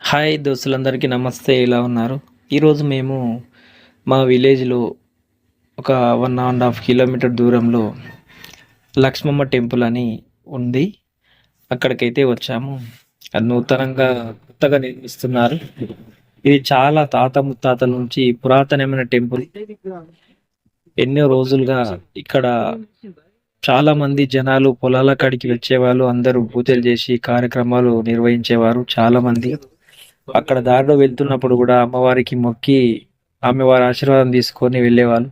Hi దోస్తులందరికీ నమస్తే. ఎలా ఉన్నారు? ఈరోజు మేము మా విలేజ్‌లో ఒక 1½ కిలోమీటర్ దూరంలో లక్ష్మమ్మ టెంపుల్ అని ఉంది. అక్కడికైతే వచ్చాము. అది నూతనంగా కొత్తగా నిర్మిస్తున్నారు. ఇది చాలా తాత ముత్తాతల నుంచి పురాతనమైన టెంపుల్. ఎన్నో రోజులుగా ఇక్కడ చాలా మంది జనాలు పొలాల కాడికి వచ్చేవాళ్ళు. అందరూ పూజలు చేసి కార్యక్రమాలు నిర్వహించేవారు చాలా మంది. అక్కడ దారిలో వెళ్తున్నప్పుడు కూడా అమ్మవారికి మొక్కి అమ్మవారి ఆశీర్వాదం తీసుకొని వెళ్ళేవాళ్ళు.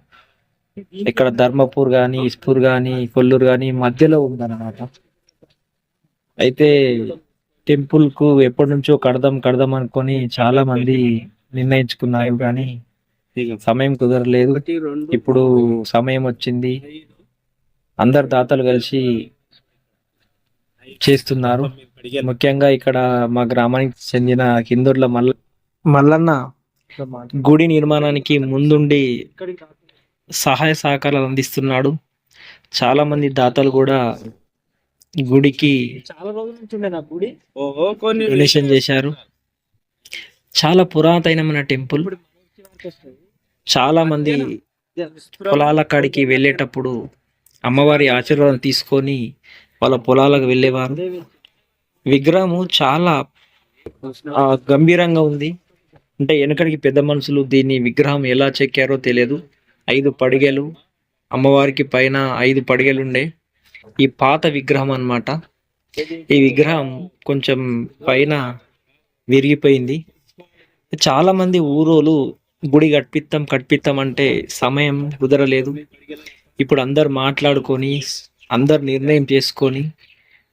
ఇక్కడ ధర్మపూర్ గాని, ఇస్పూర్ గాని, కొల్లూరు గాని మధ్యలో ఉందన్నమాట. అయితే టెంపుల్ కు ఎప్పటి నుంచో కడదాం కడదాం అనుకొని చాలా మంది నిర్ణయించుకున్నారు, కానీ సమయం కుదరలేదు. ఇప్పుడు సమయం వచ్చింది. అందరు దాతలు కలిసి చేస్తున్నారు. ముఖ్యంగా ఇక్కడ మా గ్రామానికి చెందిన కిందూర్ల మల్లన్న గుడి నిర్మాణానికి ముందుండి సహాయ సహకారాలు అందిస్తున్నాడు. చాలా మంది దాతలు కూడా గుడికి డొనేషన్ చేశారు. చాలా పురాతనమైన టెంపుల్. చాలా మంది పొలాల కాడికి వెళ్ళేటప్పుడు అమ్మవారి ఆశీర్వాదం తీసుకొని వాళ్ళ పొలాలకు వెళ్ళేవారు. విగ్రహము చాలా గంభీరంగా ఉంది. అంటే వెనకడికి పెద్ద మనుషులు దీన్ని విగ్రహం ఎలా చెక్కారో తెలియదు. 5 పడిగలు, అమ్మవారికి పైన 5 పడిగలు ఉండే ఈ పాత విగ్రహం అన్నమాట. ఈ విగ్రహం కొంచెం పైన విరిగిపోయింది. చాలా మంది ఊరోలు గుడి కట్పిత్తాం అంటే సమయం కుదరలేదు. ఇప్పుడు అందరు మాట్లాడుకొని అందరు నిర్ణయం చేసుకొని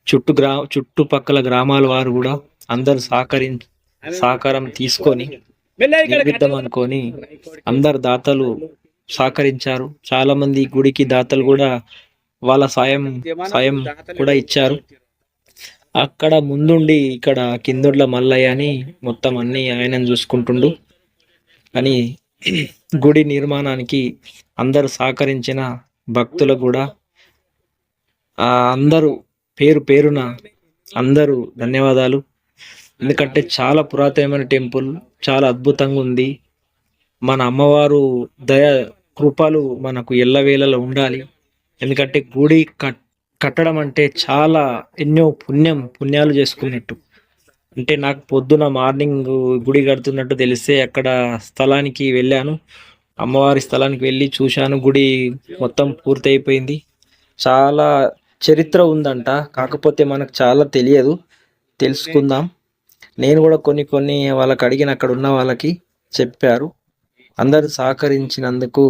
చుట్టుపక్కల గ్రామాల వారు కూడా అందరు సహకారం తీసుకొని నిర్మిద్దాం అనుకొని అందరు దాతలు సహకరించారు. చాలా మంది గుడికి దాతలు కూడా వాళ్ళ సాయం కూడా ఇచ్చారు. అక్కడ ముందుండి ఇక్కడ కిందొడ్ల మల్లయ్య అని మొత్తం అన్ని ఆయన చూసుకుంటుండు. కానీ గుడి నిర్మాణానికి అందరూ సహకరించిన భక్తులకు కూడా అందరూ పేరు పేరున అందరూ ధన్యవాదాలు. ఎందుకంటే చాలా పురాతనమైన టెంపుల్, చాలా అద్భుతంగా ఉంది. మన అమ్మవారు దయ కృపలు మనకు ఎల్లవేళలా ఉండాలి. ఎందుకంటే గుడి కట్టడం అంటే చాలా ఎన్నో పుణ్యాలు చేసుకున్నట్టు. అంటే నాకు పొద్దున మార్నింగ్ గుడి కడుతున్నట్టు తెలిస్తే అక్కడ స్థలానికి వెళ్ళాను. అమ్మవారి స్థలానికి వెళ్ళి చూశాను. గుడి మొత్తం పూర్తయిపోయింది. చాలా చరిత్ర ఉందంట, కాకపోతే మనకు చాలా తెలియదు. తెలుసుకుందాం. నేను కూడా కొన్ని వాళ్ళకి అడిగిన అక్కడ ఉన్న వాళ్ళకి చెప్పారు. అందరూ సహకరించినందుకు